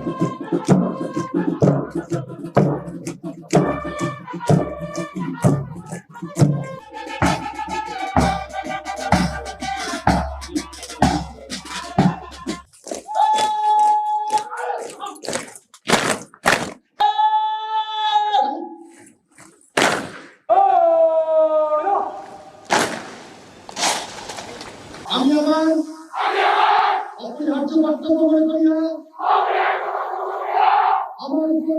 আমি আমার অপরিহার্য কর্তব্য মনে করিয়া আমার উপর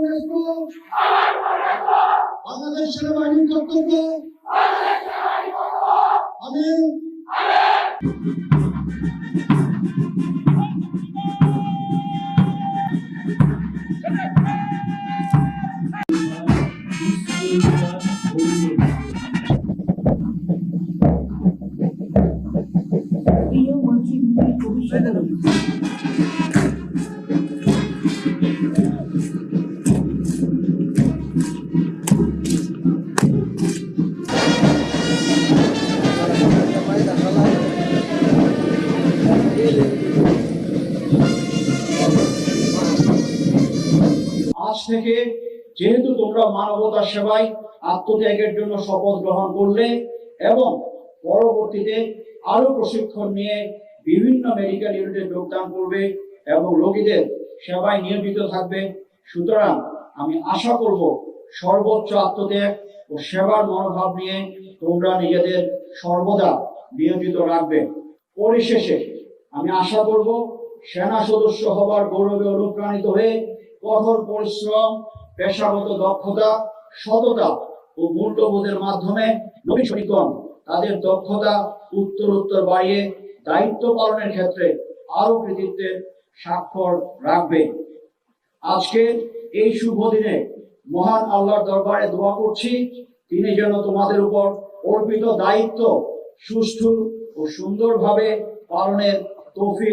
বাংলাদেশ সেনাবাহিনীর কর্তব্য আমি আজ থেকে যেহেতু তোমরা মানবতার সেবায় আত্মত্যাগের জন্য শপথ গ্রহণ করলে এবং পরবর্তীতে আরো প্রশিক্ষণ নিয়ে বিভিন্ন মেডিকেল ইউনিটে যোগদান করবে এবং রোগীদের সেবায় নিয়োজিত থাকবে, সুতরাং আমি আশা করব সর্বোচ্চ আত্মত্যাগ ও সেবার মনোভাব নিয়ে তোমরা নিজেদের সর্বদা নিয়োজিত রাখবে। পরিশেষে আমি আশা করব সেনা সদস্য হবার গৌরবে অনুপ্রাণিত হয়ে কঠোর পরিশ্রম, পেশাগত দক্ষতা, সততা ও মূল্যবোধের মাধ্যমে নবীন সৈনিকগণ তাদের দক্ষতা উত্তরোত্তর বাড়িয়ে দায়িত্ব পালনের ক্ষেত্রে আরো কৃতিত্বের স্বাক্ষর রাখবে। আজকে এই শুভ দিনে মহান আল্লাহর দরবারে দোয়া করছি, তিনি যেন তোমাদের উপর অর্পিত দায়িত্ব সুষ্ঠু ও সুন্দরভাবে পালনের তৌফিক